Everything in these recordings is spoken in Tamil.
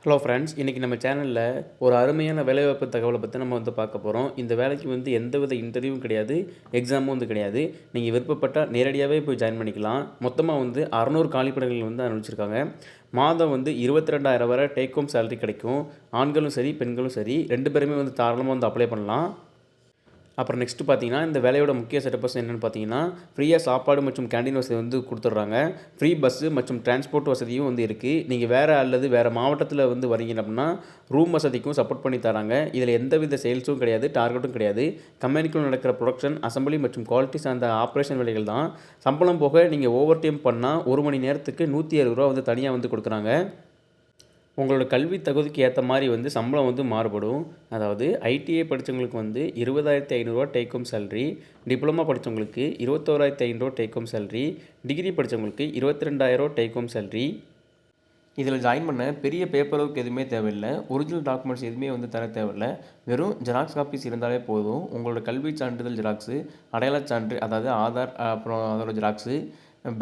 ஹலோ ஃப்ரெண்ட்ஸ், இன்றைக்கி நம்ம சேனலில் ஒரு அருமையான வேலைவாய்ப்பு தகவலை பற்றி நம்ம பார்க்க போகிறோம். இந்த வேலைக்கு எந்தவித இன்டர்வியூவும் கிடையாது, எக்ஸாமும் கிடையாது. நீங்கள் விருப்பப்பட்டால் நேரடியாகவே போய் ஜாயின் பண்ணிக்கலாம். மொத்தமாக 600 காலிப்படங்கள் அறிவிச்சிருக்காங்க. மாதம் 22,000 வரை டேக் ஹோம் சேலரி கிடைக்கும். ஆண்களும் சரி பெண்களும் சரி 2 பேருமே தாராளமாக அப்ளை பண்ணலாம். அப்புறம் நெக்ஸ்ட்டு பார்த்தீங்கன்னா, இந்த வேலையோட முக்கிய சிறப்பம்சம் என்னென்னு பார்த்தீங்கன்னா, ஃப்ரீயாக சாப்பாடு மற்றும் கேண்டீன் வசதி கொடுத்துட்றாங்க. ஃப்ரீ பஸ்ஸு மற்றும் டிரான்ஸ்போர்ட் வசதியும் இருக்குது. நீங்கள் வேறு மாவட்டத்தில் வரீங்க அப்படின்னா ரூம் வசதிக்கும் சப்போர்ட் பண்ணி தராங்க. இதில் எந்தவித சேல்ஸும் கிடையாது, டார்கெட்டும் கிடையாது. கம்பெனிக்குள்ள நடக்கிற ப்ரொடக்ஷன், அசம்பிளி மற்றும் குவாலிட்டி சார்ந்த ஆப்ரேஷன் வேலைகள் தான். சம்பளம் போக நீங்கள் ஓவர் டைம் பண்ணால் 1 மணி நேரத்துக்கு ரூ. 160 தனியாக கொடுக்குறாங்க. உங்களோட கல்வி தகுதிக்கு ஏற்ற மாதிரி சம்பளம் மாறுபடும். அதாவது ஐடிஐ படித்தவங்களுக்கு 20,500 டேக் ஹோம் சேலரி, டிப்ளமா படித்தவங்களுக்கு 21,500 டேக் ஹோம் சேலரி, டிகிரி படித்தவங்களுக்கு 22,000 டேக் ஹோம் சேலரி. இதில் ஜாயின் பண்ண பெரிய பேப்பர் ஒர்க் எதுவுமே தேவையில்லை. ஒரிஜினல் டாக்குமெண்ட்ஸ் எதுவுமே தர தேவையில்லை. வெறும் ஜெராக்ஸ் காப்பீஸ் இருந்தாலே போதும். உங்களோட கல்வி சான்றிதழ் ஜெராக்ஸு, அடையாள சான்று அதாவது ஆதார், அப்புறம் அதோட xerox,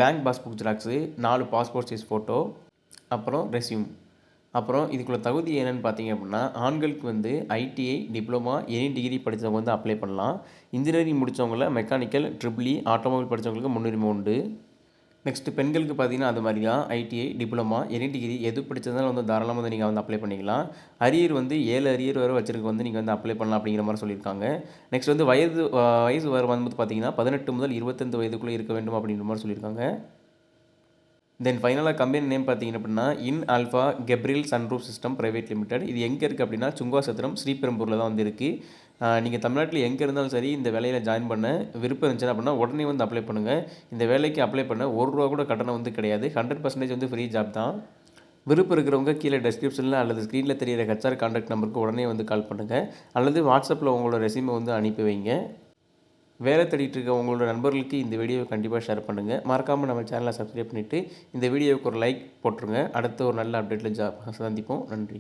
bank passbook xerox, 4 passport size photo, அப்புறம் ரெஸ்யூம். அப்புறம் இதுக்குள்ள தகுதி என்னென்னு பார்த்தீங்க அப்படின்னா, ஆண்களுக்கு ஐடிஐ, டிப்ளமா, எனி டிகிரி படித்தவங்க அப்ளை பண்ணலாம். இன்ஜினியரிங் முடித்தவங்கள மெக்கானிக்கல், ட்ரிபிள் இ, ஆட்டோமொபைல் படித்தவங்களுக்கு முன்னுரிமை உண்டு. நெக்ஸ்ட்டு பெண்களுக்கு பார்த்தீங்கன்னா அது மாதிரி தான். ஐடிஐ, டிப்ளமா, எனி டிகிரி எது படித்ததாலும் தாராளமாக நீங்கள் அப்ளை பண்ணிக்கலாம். அரியர் 7 அரியர் வரை வச்சிருக்க நீங்கள் அப்ளை பண்ணலாம் அப்படிங்கிற மாதிரி சொல்லியிருக்காங்க. நெக்ஸ்ட் வயசு வரும்போது பார்த்தீங்கன்னா 18 முதல் 25 வயதுக்குள்ளே இருக்க வேண்டும் அப்படிங்கிற மாதிரி சொல்லியிருக்காங்க. தென் ஃபைனலாக கம்பெனி நேம் பார்த்தீங்க அப்படின்னா இன் alpha Gabriel sunroof system private limited. இது எங்கே இருக்குது அப்படின்னா சுங்குவாசத்திரம், ஸ்ரீபெரும்பூரில் தான் இருக்குது. நீங்கள் தமிழ்நாட்டில் எங்கே இருந்தாலும் சரி இந்த வேலையில் ஜாயின் பண்ண விருப்பம் இருந்துச்சுன்னா அப்படின்னா உடனே அப்ளை பண்ணுங்கள். இந்த வேலைக்கு அப்ளை பண்ண ₹1 கூட கட்டணம் கிடையாது. 100% ஃப்ரீ ஜாப் தான். விருப்பம் இருக்கிறவங்க கீழே டெஸ்கிரிப்ஷனில் அல்லது ஸ்க்ரீனில் தெரியிற ஹெச்ஆர் கான்டாக்ட் நம்பருக்கு உடனே கால் பண்ணுங்கள். அல்லது வாட்ஸ்அப்பில் உங்களோட ரெஸ்யூமை அனுப்பி வைங்க. வேலை தேடிட்டு இருக்க உங்களோட நண்பர்களுக்கு இந்த வீடியோவை கண்டிப்பாக ஷேர் பண்ணுங்கள். மறக்காமல் நம்ம சேனலை சப்ஸ்கிரைப் பண்ணிவிட்டு இந்த வீடியோவுக்கு ஒரு லைக் போட்டுருங்க. அடுத்த ஒரு நல்ல அப்டேட்டில் சந்திப்போம். நன்றி.